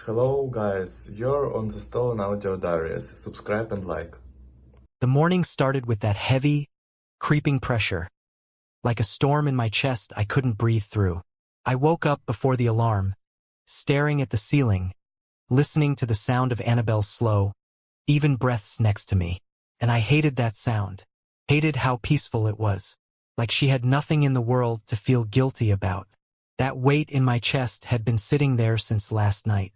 Hello guys, you're on the Stolen Audio Diaries. Subscribe and like. The morning started with that heavy, creeping pressure. Like a storm in my chest I couldn't breathe through. I woke up before the alarm, staring at the ceiling, listening to the sound of Annabelle's slow, even breaths next to me. And I hated that sound. Hated how peaceful it was. Like she had nothing in the world to feel guilty about. That weight in my chest had been sitting there since last night.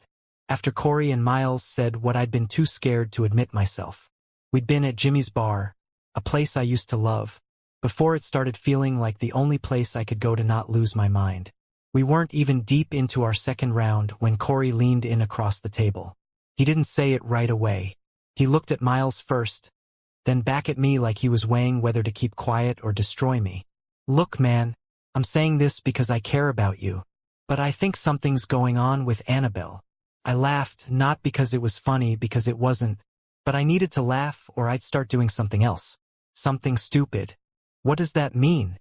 After Corey and Miles said what I'd been too scared to admit myself. We'd been at Jimmy's bar, a place I used to love, before it started feeling like the only place I could go to not lose my mind. We weren't even deep into our second round when Corey leaned in across the table. He didn't say it right away. He looked at Miles first, then back at me like he was weighing whether to keep quiet or destroy me. Look, man, I'm saying this because I care about you, but I think something's going on with Annabelle. I laughed, not because it was funny, because it wasn't, but I needed to laugh or I'd start doing something else. Something stupid. What does that mean?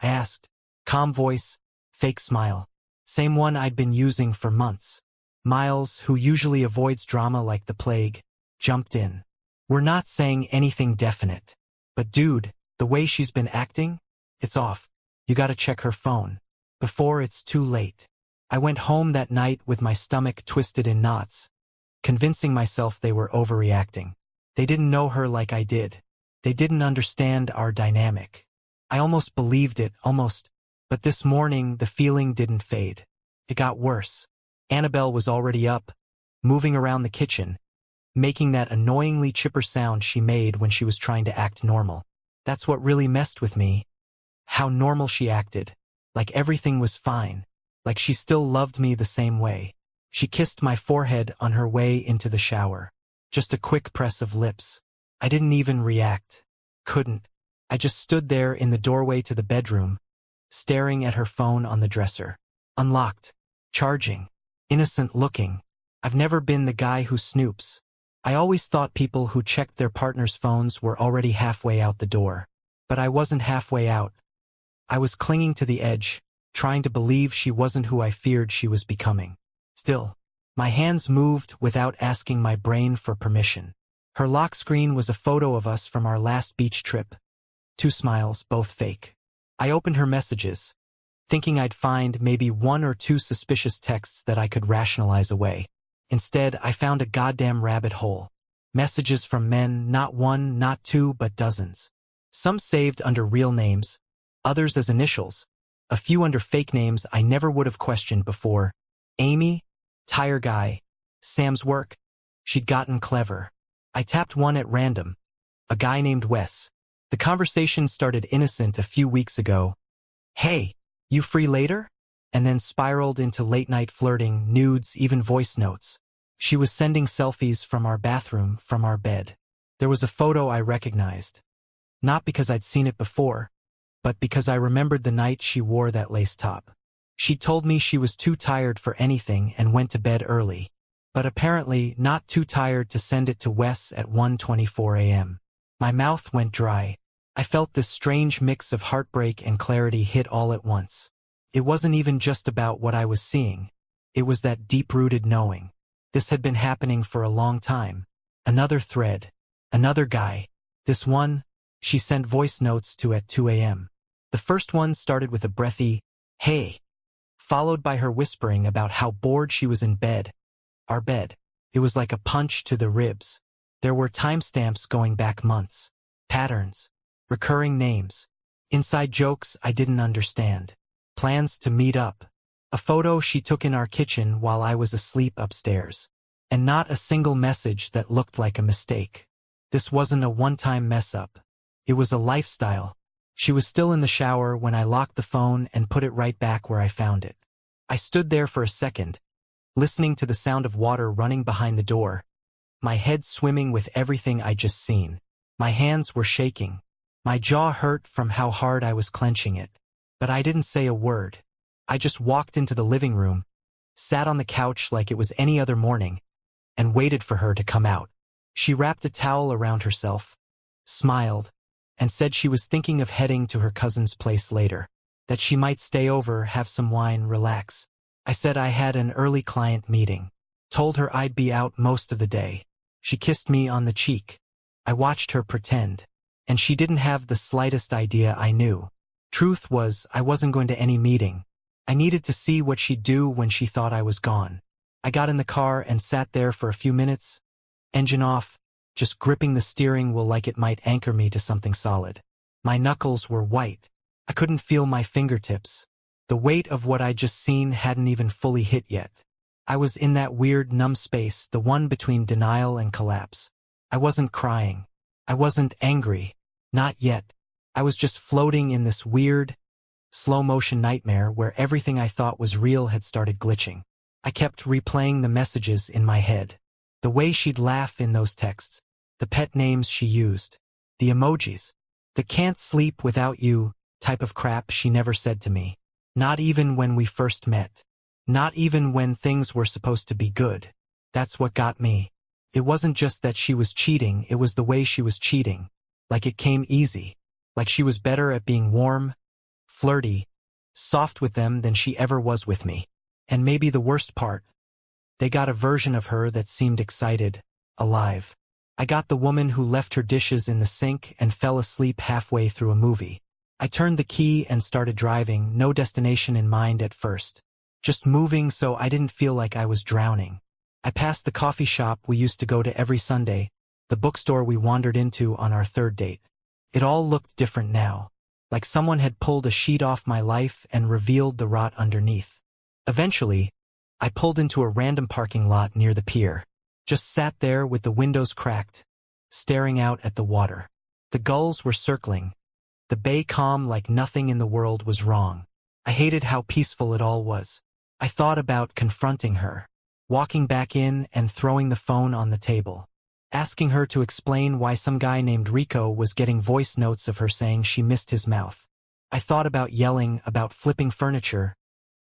I asked. Calm voice, fake smile. Same one I'd been using for months. Miles, who usually avoids drama like the plague, jumped in. We're not saying anything definite. But dude, the way she's been acting, it's off. You gotta check her phone. Before it's too late. I went home that night with my stomach twisted in knots, convincing myself they were overreacting. They didn't know her like I did. They didn't understand our dynamic. I almost believed it, almost. But this morning, the feeling didn't fade. It got worse. Annabelle was already up, moving around the kitchen, making that annoyingly chipper sound she made when she was trying to act normal. That's what really messed with me. How normal she acted. Like everything was fine. Like she still loved me the same way. She kissed my forehead on her way into the shower. Just a quick press of lips. I didn't even react. Couldn't. I just stood there in the doorway to the bedroom, staring at her phone on the dresser. Unlocked. Charging. Innocent looking. I've never been the guy who snoops. I always thought people who checked their partner's phones were already halfway out the door. But I wasn't halfway out. I was clinging to the edge, trying to believe she wasn't who I feared she was becoming. Still, my hands moved without asking my brain for permission. Her lock screen was a photo of us from our last beach trip. 2 smiles, both fake. I opened her messages, thinking I'd find maybe 1 or 2 suspicious texts that I could rationalize away. Instead, I found a goddamn rabbit hole. Messages from men, not 1, not 2, but dozens. Some saved under real names, others as initials. A few under fake names I never would have questioned before. Amy, tire guy, Sam's work. She'd gotten clever. I tapped one at random. A guy named Wes. The conversation started innocent a few weeks ago. Hey, you free later? And then spiraled into late-night flirting, nudes, even voice notes. She was sending selfies from our bathroom, from our bed. There was a photo I recognized. Not because I'd seen it before, but because I remembered the night she wore that lace top. She told me she was too tired for anything and went to bed early, but apparently not too tired to send it to Wes at 1:24 a.m. My mouth went dry. I felt this strange mix of heartbreak and clarity hit all at once. It wasn't even just about what I was seeing. It was that deep-rooted knowing. This had been happening for a long time. Another thread. Another guy. This one, she sent voice notes to at 2 a.m. The first one started with a breathy, hey, followed by her whispering about how bored she was in bed. Our bed. It was like a punch to the ribs. There were timestamps going back months. Patterns. Recurring names. Inside jokes I didn't understand. Plans to meet up. A photo she took in our kitchen while I was asleep upstairs. And not a single message that looked like a mistake. This wasn't a one-time mess-up. It was a lifestyle. She was still in the shower when I locked the phone and put it right back where I found it. I stood there for a second, listening to the sound of water running behind the door, my head swimming with everything I'd just seen. My hands were shaking. My jaw hurt from how hard I was clenching it. But I didn't say a word. I just walked into the living room, sat on the couch like it was any other morning, and waited for her to come out. She wrapped a towel around herself, smiled, and said she was thinking of heading to her cousin's place later, that she might stay over, have some wine, relax. I said I had an early client meeting. Told her I'd be out most of the day. She kissed me on the cheek. I watched her pretend. And she didn't have the slightest idea I knew. Truth was, I wasn't going to any meeting. I needed to see what she'd do when she thought I was gone. I got in the car and sat there for a few minutes, engine off, just gripping the steering wheel like it might anchor me to something solid. My knuckles were white. I couldn't feel my fingertips. The weight of what I'd just seen hadn't even fully hit yet. I was in that weird numb space, the one between denial and collapse. I wasn't crying. I wasn't angry. Not yet. I was just floating in this weird, slow-motion nightmare where everything I thought was real had started glitching. I kept replaying the messages in my head. The way she'd laugh in those texts, the pet names she used, the emojis, the "can't sleep without you" type of crap she never said to me. Not even when we first met. Not even when things were supposed to be good. That's what got me. It wasn't just that she was cheating, it was the way she was cheating. Like it came easy. Like she was better at being warm, flirty, soft with them than she ever was with me. And maybe the worst part, they got a version of her that seemed excited, alive. I got the woman who left her dishes in the sink and fell asleep halfway through a movie. I turned the key and started driving, no destination in mind at first. Just moving so I didn't feel like I was drowning. I passed the coffee shop we used to go to every Sunday, the bookstore we wandered into on our third date. It all looked different now, like someone had pulled a sheet off my life and revealed the rot underneath. Eventually, I pulled into a random parking lot near the pier. Just sat there with the windows cracked, staring out at the water. The gulls were circling. The bay calm like nothing in the world was wrong. I hated how peaceful it all was. I thought about confronting her, walking back in and throwing the phone on the table, asking her to explain why some guy named Rico was getting voice notes of her saying she missed his mouth. I thought about yelling, about flipping furniture,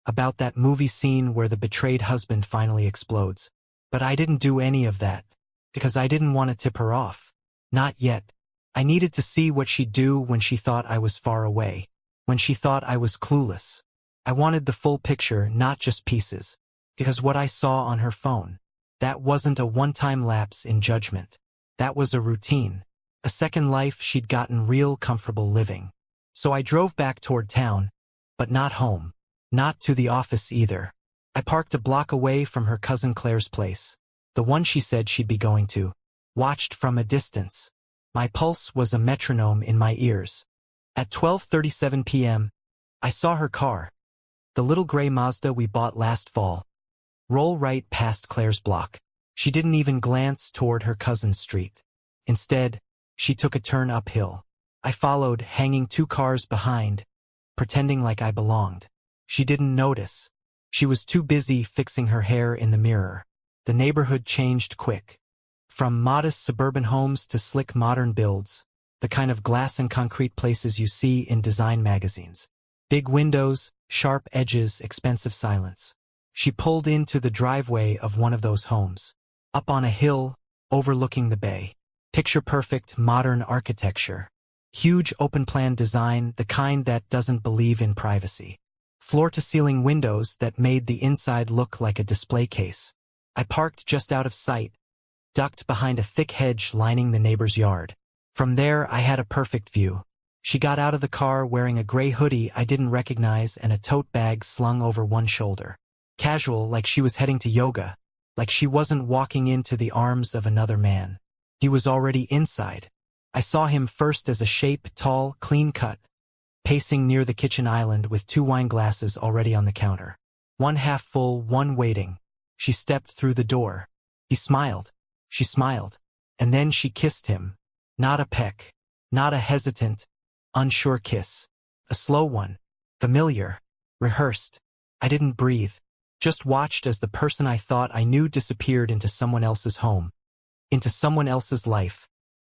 about that movie scene where the betrayed husband finally explodes. But I didn't do any of that, because I didn't want to tip her off. Not yet. I needed to see what she'd do when she thought I was far away, when she thought I was clueless. I wanted the full picture, not just pieces, because what I saw on her phone, that wasn't a one-time lapse in judgment. That was a routine, a second life she'd gotten real comfortable living. So I drove back toward town, but not home, not to the office either. I parked a block away from her cousin Claire's place, the one she said she'd be going to, watched from a distance. My pulse was a metronome in my ears. At 12:37 p.m., I saw her car, the little gray Mazda we bought last fall, roll right past Claire's block. She didn't even glance toward her cousin's street. Instead, she took a turn uphill. I followed, hanging 2 cars behind, pretending like I belonged. She didn't notice. She was too busy fixing her hair in the mirror. The neighborhood changed quick. From modest suburban homes to slick modern builds, the kind of glass and concrete places you see in design magazines. Big windows, sharp edges, expensive silence. She pulled into the driveway of one of those homes. Up on a hill, overlooking the bay. Picture-perfect modern architecture. Huge open-plan design, the kind that doesn't believe in privacy. Floor-to-ceiling windows that made the inside look like a display case. I parked just out of sight, ducked behind a thick hedge lining the neighbor's yard. From there, I had a perfect view. She got out of the car wearing a gray hoodie I didn't recognize and a tote bag slung over one shoulder. Casual, like she was heading to yoga, like she wasn't walking into the arms of another man. He was already inside. I saw him first as a shape, tall, clean-cut, pacing near the kitchen island with 2 wine glasses already on the counter. One half full, one waiting. She stepped through the door. He smiled. She smiled. And then she kissed him. Not a peck. Not a hesitant, unsure kiss. A slow one. Familiar. Rehearsed. I didn't breathe. Just watched as the person I thought I knew disappeared into someone else's home. Into someone else's life.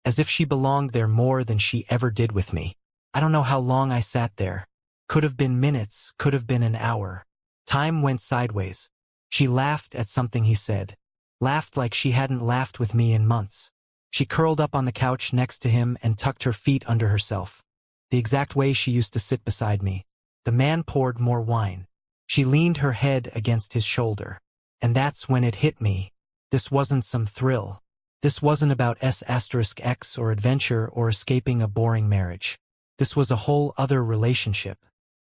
As if she belonged there more than she ever did with me. I don't know how long I sat there. Could have been minutes, could have been an hour. Time went sideways. She laughed at something he said. Laughed like she hadn't laughed with me in months. She curled up on the couch next to him and tucked her feet under herself. The exact way she used to sit beside me. The man poured more wine. She leaned her head against his shoulder. And that's when it hit me. This wasn't some thrill. This wasn't about S*X or adventure or escaping a boring marriage. This was a whole other relationship.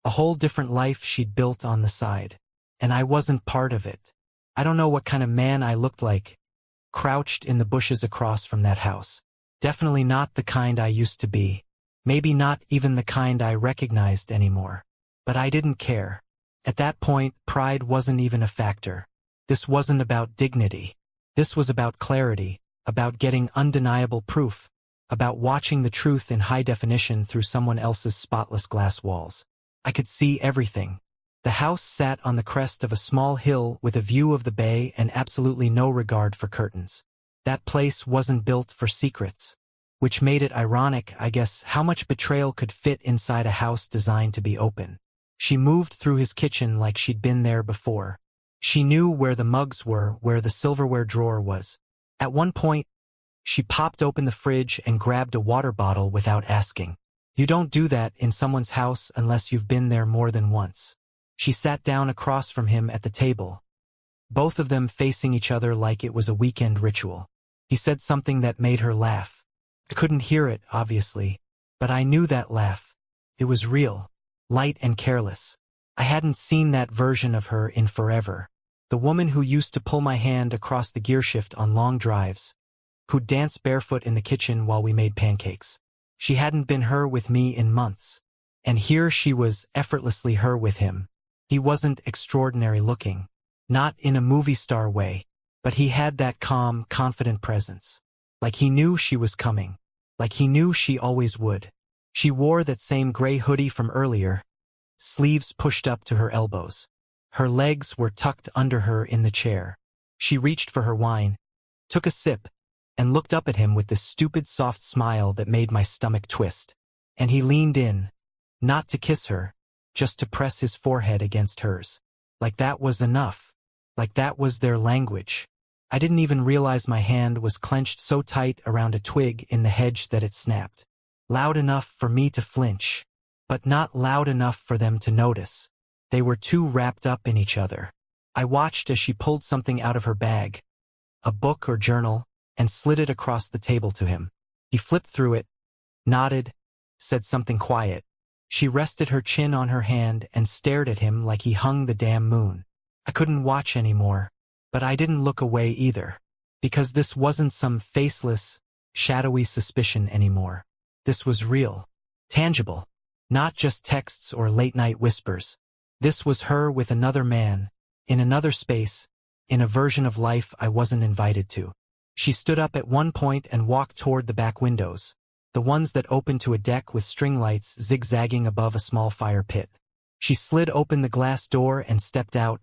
A whole different life she'd built on the side. And I wasn't part of it. I don't know what kind of man I looked like, crouched in the bushes across from that house. Definitely not the kind I used to be. Maybe not even the kind I recognized anymore. But I didn't care. At that point, pride wasn't even a factor. This wasn't about dignity. This was about clarity, about getting undeniable proof, about watching the truth in high definition through someone else's spotless glass walls. I could see everything. The house sat on the crest of a small hill with a view of the bay and absolutely no regard for curtains. That place wasn't built for secrets. Which made it ironic, I guess, how much betrayal could fit inside a house designed to be open. She moved through his kitchen like she'd been there before. She knew where the mugs were, where the silverware drawer was. At one point, she popped open the fridge and grabbed a water bottle without asking. You don't do that in someone's house unless you've been there more than once. She sat down across from him at the table, both of them facing each other like it was a weekend ritual. He said something that made her laugh. I couldn't hear it, obviously, but I knew that laugh. It was real, light and careless. I hadn't seen that version of her in forever. The woman who used to pull my hand across the gearshift on long drives, who'd dance barefoot in the kitchen while we made pancakes. She hadn't been her with me in months. And here she was, effortlessly her with him. He wasn't extraordinary looking. Not in a movie star way. But he had that calm, confident presence. Like he knew she was coming. Like he knew she always would. She wore that same gray hoodie from earlier, sleeves pushed up to her elbows. Her legs were tucked under her in the chair. She reached for her wine, took a sip, and looked up at him with this stupid soft smile that made my stomach twist. And he leaned in, not to kiss her, just to press his forehead against hers. Like that was enough. Like that was their language. I didn't even realize my hand was clenched so tight around a twig in the hedge that it snapped. Loud enough for me to flinch, but not loud enough for them to notice. They were too wrapped up in each other. I watched as she pulled something out of her bag, a book or journal, and slid it across the table to him. He flipped through it, nodded, said something quiet. She rested her chin on her hand and stared at him like he hung the damn moon. I couldn't watch anymore, but I didn't look away either, because this wasn't some faceless, shadowy suspicion anymore. This was real, tangible, not just texts or late-night whispers. This was her with another man, in another space, in a version of life I wasn't invited to. She stood up at one point and walked toward the back windows, the ones that opened to a deck with string lights zigzagging above a small fire pit. She slid open the glass door and stepped out,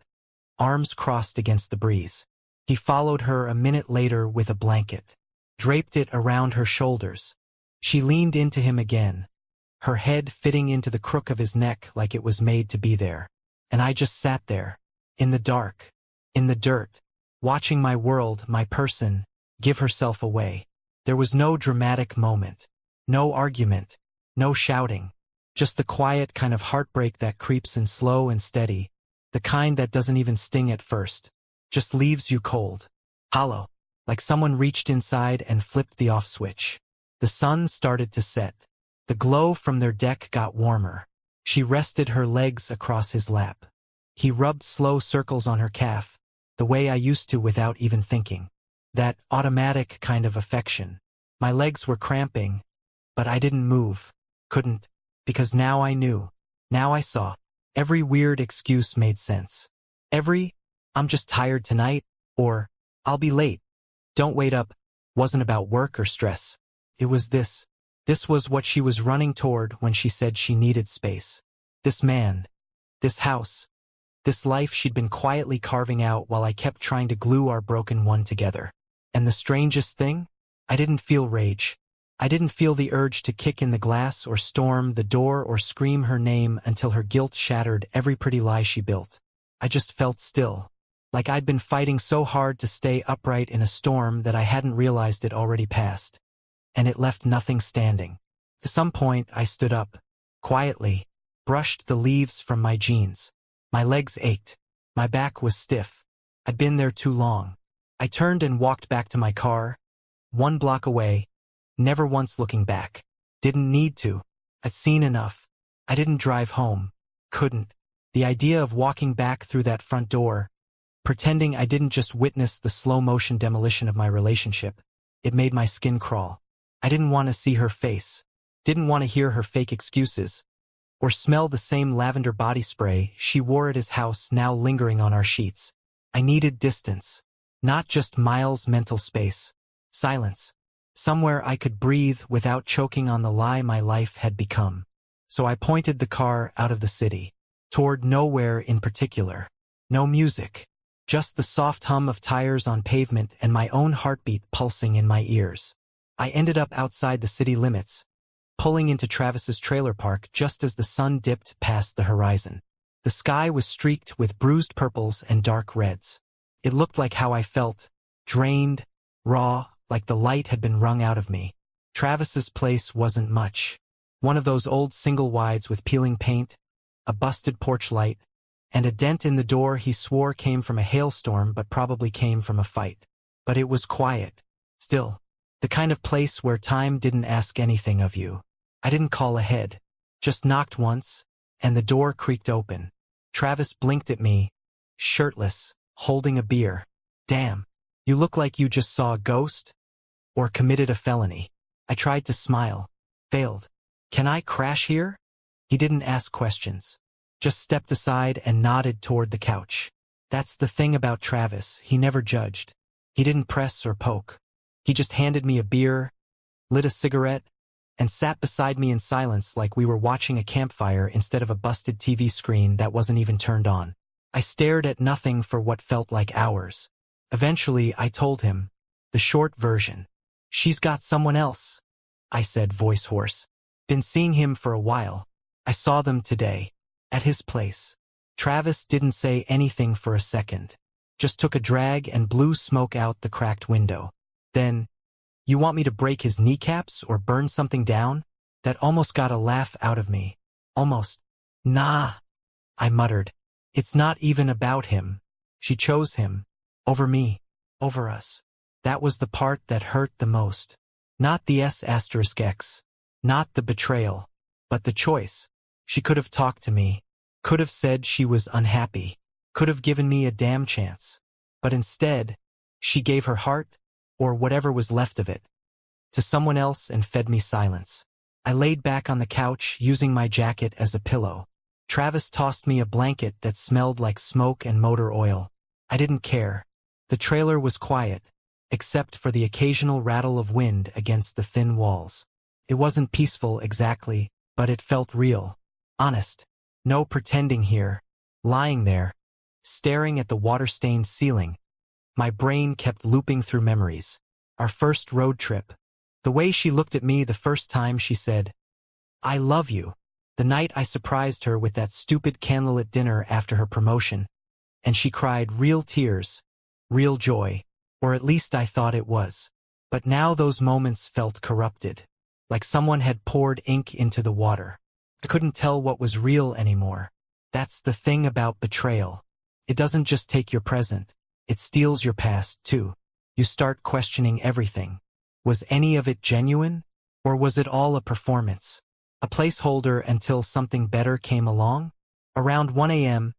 arms crossed against the breeze. He followed her a minute later with a blanket, draped it around her shoulders. She leaned into him again, her head fitting into the crook of his neck like it was made to be there. And I just sat there, in the dark, in the dirt, watching my world, my person, give herself away. There was no dramatic moment, no argument, no shouting, just the quiet kind of heartbreak that creeps in slow and steady, the kind that doesn't even sting at first, just leaves you cold, hollow, like someone reached inside and flipped the off switch. The sun started to set. The glow from their deck got warmer. She rested her legs across his lap. He rubbed slow circles on her calf, the way I used to without even thinking. That automatic kind of affection. My legs were cramping, but I didn't move, couldn't, because now I knew. Now I saw. Every weird excuse made sense. Every, I'm just tired tonight, or, I'll be late, don't wait up, wasn't about work or stress. It was this. This was what she was running toward when she said she needed space. This man. This house. This life she'd been quietly carving out while I kept trying to glue our broken one together. And the strangest thing? I didn't feel rage. I didn't feel the urge to kick in the glass or storm the door or scream her name until her guilt shattered every pretty lie she built. I just felt still. Like I'd been fighting so hard to stay upright in a storm that I hadn't realized it already passed. And it left nothing standing. At some point I stood up, quietly, brushed the leaves from my jeans. My legs ached. My back was stiff. I'd been there too long. I turned and walked back to my car, 1 block away, never once looking back. Didn't need to. I'd seen enough. I didn't drive home. Couldn't. The idea of walking back through that front door, pretending I didn't just witness the slow-motion demolition of my relationship, it made my skin crawl. I didn't want to see her face. Didn't want to hear her fake excuses. Or smell the same lavender body spray she wore at his house now lingering on our sheets. I needed distance. Not just miles mental space. Silence. Somewhere I could breathe without choking on the lie my life had become. So I pointed the car out of the city. Toward nowhere in particular. No music. Just the soft hum of tires on pavement and my own heartbeat pulsing in my ears. I ended up outside the city limits, pulling into Travis's trailer park just as the sun dipped past the horizon. The sky was streaked with bruised purples and dark reds. It looked like how I felt, drained, raw, like the light had been wrung out of me. Travis's place wasn't much. One of those old single-wides with peeling paint, a busted porch light, and a dent in the door he swore came from a hailstorm but probably came from a fight. But it was quiet. Still. The kind of place where time didn't ask anything of you. I didn't call ahead. Just knocked once, and the door creaked open. Travis blinked at me, shirtless, holding a beer. Damn, you look like you just saw a ghost? Or committed a felony. I tried to smile. Failed. Can I crash here? He didn't ask questions. Just stepped aside and nodded toward the couch. That's the thing about Travis, he never judged. He didn't press or poke. He just handed me a beer, lit a cigarette, and sat beside me in silence like we were watching a campfire instead of a busted TV screen that wasn't even turned on. I stared at nothing for what felt like hours. Eventually, I told him, the short version. She's got someone else, I said, voice hoarse. Been seeing him for a while. I saw them today, at his place. Travis didn't say anything for a second. Just took a drag and blew smoke out the cracked window. Then, you want me to break his kneecaps or burn something down? That almost got a laugh out of me. Almost. Nah, I muttered. It's not even about him. She chose him. Over me. Over us. That was the part that hurt the most. Not the S*X. Not the betrayal. But the choice. She could have talked to me. Could have said she was unhappy. Could have given me a damn chance. But instead, she gave her heart, or whatever was left of it, to someone else and fed me silence. I laid back on the couch, using my jacket as a pillow. Travis tossed me a blanket that smelled like smoke and motor oil. I didn't care. The trailer was quiet, except for the occasional rattle of wind against the thin walls. It wasn't peaceful exactly, but it felt real. Honest. No pretending here. Lying there, staring at the water-stained ceiling. My brain kept looping through memories. Our first road trip. The way she looked at me the first time she said, I love you. The night I surprised her with that stupid candlelit dinner after her promotion. And she cried real tears. Real joy. Or at least I thought it was. But now those moments felt corrupted. Like someone had poured ink into the water. I couldn't tell what was real anymore. That's the thing about betrayal. It doesn't just take your present. It steals your past, too. You start questioning everything. Was any of it genuine? Or was it all a performance? A placeholder until something better came along? Around 1 a.m.,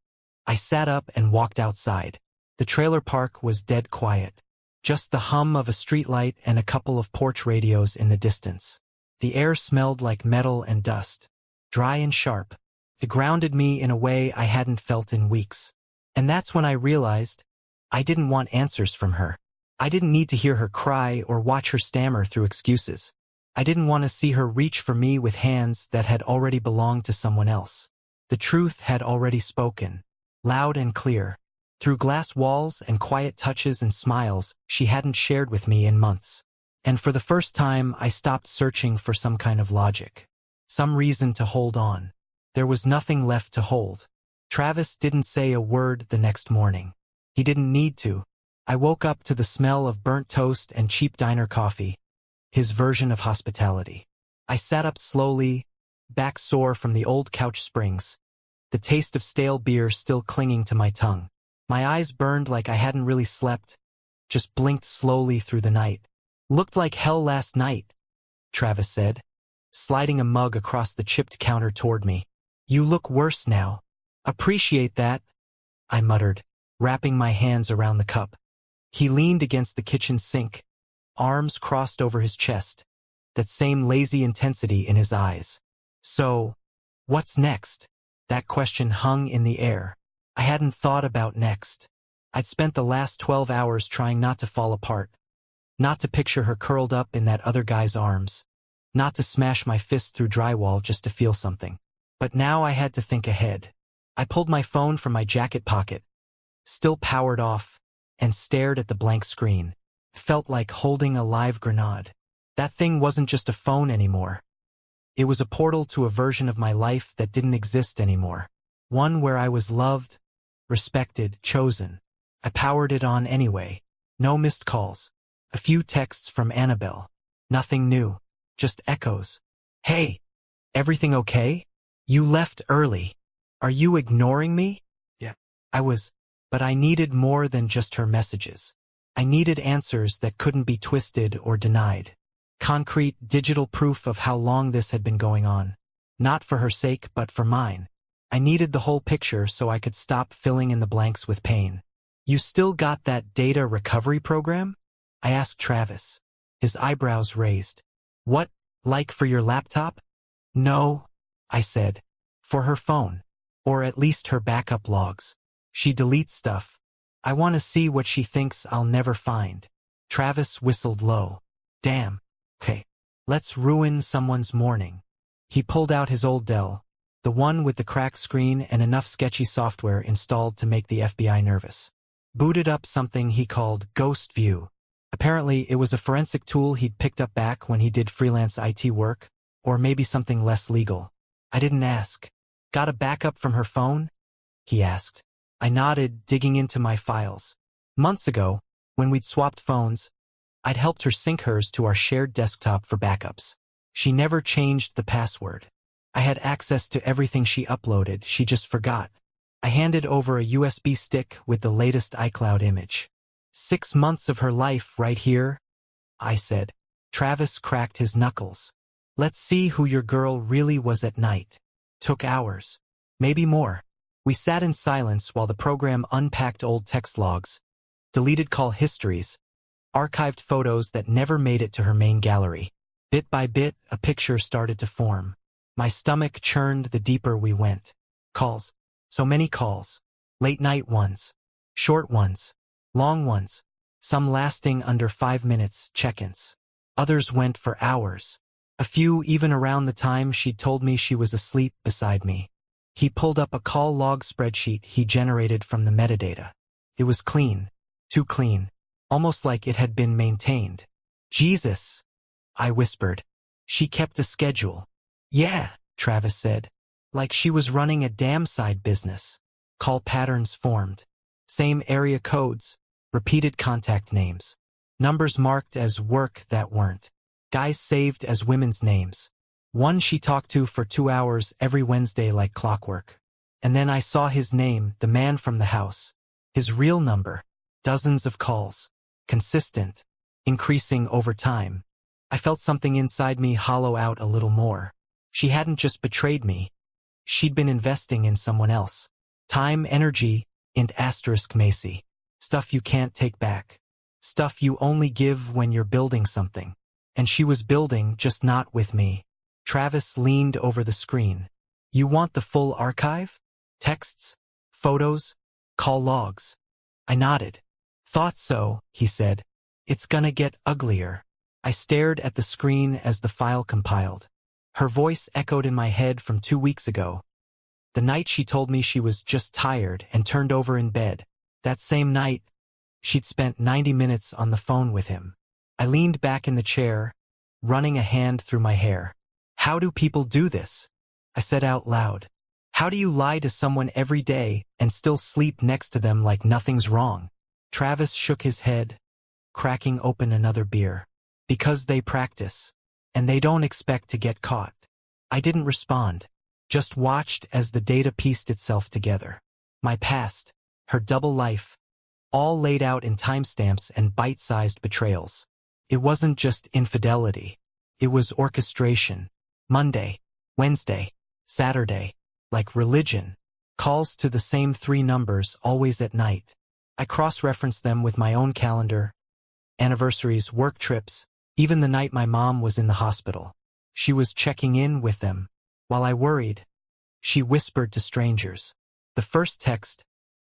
I sat up and walked outside. The trailer park was dead quiet. Just the hum of a streetlight and a couple of porch radios in the distance. The air smelled like metal and dust. Dry and sharp. It grounded me in a way I hadn't felt in weeks. And that's when I realized I didn't want answers from her. I didn't need to hear her cry or watch her stammer through excuses. I didn't want to see her reach for me with hands that had already belonged to someone else. The truth had already spoken, loud and clear, through glass walls and quiet touches and smiles she hadn't shared with me in months. And for the first time, I stopped searching for some kind of logic, some reason to hold on. There was nothing left to hold. Travis didn't say a word the next morning. He didn't need to. I woke up to the smell of burnt toast and cheap diner coffee, his version of hospitality. I sat up slowly, back sore from the old couch springs, the taste of stale beer still clinging to my tongue. My eyes burned like I hadn't really slept, just blinked slowly through the night. Looked like hell last night, Travis said, sliding a mug across the chipped counter toward me. You look worse now. Appreciate that, I muttered, wrapping my hands around the cup. He leaned against the kitchen sink, arms crossed over his chest, that same lazy intensity in his eyes. So, what's next? That question hung in the air. I hadn't thought about next. I'd spent the last 12 hours trying not to fall apart, not to picture her curled up in that other guy's arms, not to smash my fist through drywall just to feel something. But now I had to think ahead. I pulled my phone from my jacket pocket, still powered off, and stared at the blank screen. Felt like holding a live grenade. That thing wasn't just a phone anymore. It was a portal to a version of my life that didn't exist anymore. One where I was loved, respected, chosen. I powered it on anyway. No missed calls. A few texts from Annabelle. Nothing new. Just echoes. Hey, everything okay? You left early. Are you ignoring me? Yeah. I was, but I needed more than just her messages. I needed answers that couldn't be twisted or denied. Concrete, digital proof of how long this had been going on. Not for her sake, but for mine. I needed the whole picture so I could stop filling in the blanks with pain. You still got that data recovery program? I asked Travis, his eyebrows raised. What, like for your laptop? No, I said. For her phone. Or at least her backup logs. She deletes stuff. I want to see what she thinks I'll never find. Travis whistled low. Damn. Okay. Let's ruin someone's morning. He pulled out his old Dell, the one with the cracked screen and enough sketchy software installed to make the FBI nervous. Booted up something he called Ghost View. Apparently, it was a forensic tool he'd picked up back when he did freelance IT work, or maybe something less legal. I didn't ask. Got a backup from her phone? He asked. I nodded, digging into my files. Months ago, when we'd swapped phones, I'd helped her sync hers to our shared desktop for backups. She never changed the password. I had access to everything she uploaded, she just forgot. I handed over a USB stick with the latest iCloud image. 6 months of her life right here, I said. Travis cracked his knuckles. Let's see who your girl really was at night. Took hours. Maybe more. We sat in silence while the program unpacked old text logs, deleted call histories, archived photos that never made it to her main gallery. Bit by bit, a picture started to form. My stomach churned the deeper we went. Calls. So many calls. Late night ones. Short ones. Long ones. Some lasting under 5 minutes, check-ins. Others went for hours. A few even around the time she'd told me she was asleep beside me. He pulled up a call log spreadsheet he generated from the metadata. It was clean. Too clean. Almost like it had been maintained. Jesus, I whispered. She kept a schedule. Yeah, Travis said. Like she was running a damn side business. Call patterns formed. Same area codes. Repeated contact names. Numbers marked as work that weren't. Guys saved as women's names. One she talked to for 2 hours every Wednesday like clockwork. And then I saw his name, the man from the house. His real number. Dozens of calls. Consistent. Increasing over time. I felt something inside me hollow out a little more. She hadn't just betrayed me. She'd been investing in someone else. Time, energy, and * Macy. Stuff you can't take back. Stuff you only give when you're building something. And she was building, just not with me. Travis leaned over the screen. You want the full archive? Texts? Photos? Call logs? I nodded. Thought so, he said. It's gonna get uglier. I stared at the screen as the file compiled. Her voice echoed in my head from 2 weeks ago. The night she told me she was just tired and turned over in bed. That same night, she'd spent 90 minutes on the phone with him. I leaned back in the chair, running a hand through my hair. How do people do this? I said out loud. How do you lie to someone every day and still sleep next to them like nothing's wrong? Travis shook his head, cracking open another beer. Because they practice, and they don't expect to get caught. I didn't respond, just watched as the data pieced itself together. My past, her double life, all laid out in timestamps and bite-sized betrayals. It wasn't just infidelity. It was orchestration. Monday, Wednesday, Saturday, like religion. Calls to the same 3 numbers, always at night. I cross-referenced them with my own calendar, anniversaries, work trips, even the night my mom was in the hospital. She was checking in with them. While I worried, she whispered to strangers. The first text,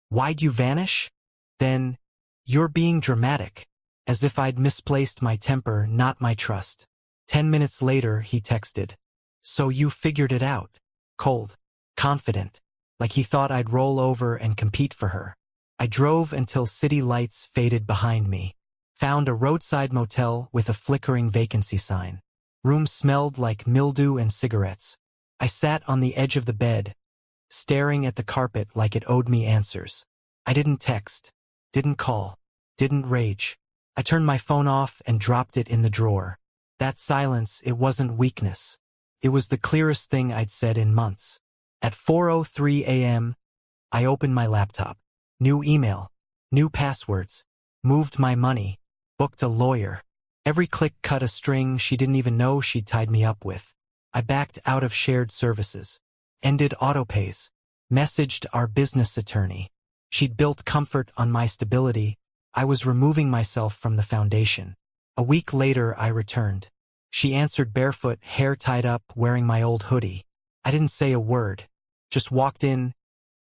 "Why'd you vanish?" Then, "You're being dramatic," as if I'd misplaced my temper, not my trust. 10 minutes later, he texted, "So you figured it out." Cold, confident, like he thought I'd roll over and compete for her. I drove until city lights faded behind me. Found a roadside motel with a flickering vacancy sign. Room smelled like mildew and cigarettes. I sat on the edge of the bed, staring at the carpet like it owed me answers. I didn't text, didn't call, didn't rage. I turned my phone off and dropped it in the drawer. That silence, it wasn't weakness. It was the clearest thing I'd said in months. At 4:03 a.m., I opened my laptop. New email, new passwords, moved my money, booked a lawyer. Every click cut a string she didn't even know she'd tied me up with. I backed out of shared services, ended autopays, messaged our business attorney. She'd built comfort on my stability. I was removing myself from the foundation. A week later, I returned. She answered barefoot, hair tied up, wearing my old hoodie. I didn't say a word, just walked in,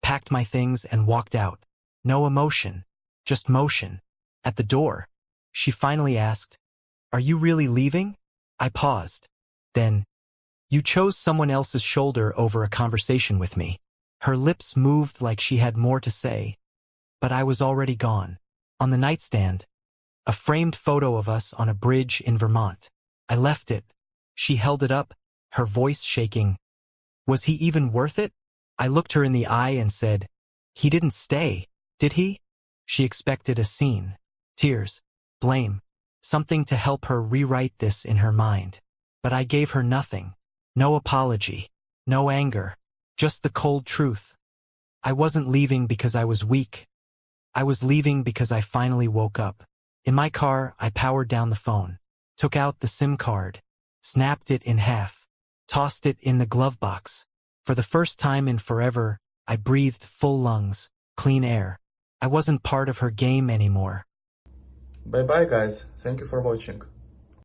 packed my things, and walked out. No emotion, just motion. At the door, she finally asked, "Are you really leaving?" I paused. Then, "You chose someone else's shoulder over a conversation with me." Her lips moved like she had more to say, but I was already gone. On the nightstand, a framed photo of us on a bridge in Vermont. I left it. She held it up, her voice shaking. "Was he even worth it?" I looked her in the eye and said, "He didn't stay, did he?" She expected a scene, tears, blame, something to help her rewrite this in her mind. But I gave her nothing. No apology, no anger, just the cold truth. I wasn't leaving because I was weak. I was leaving because I finally woke up. In my car, I powered down the phone, took out the SIM card, snapped it in half, tossed it in the glove box. For the first time in forever, I breathed full lungs, clean air. I wasn't part of her game anymore. Bye bye guys, thank you for watching.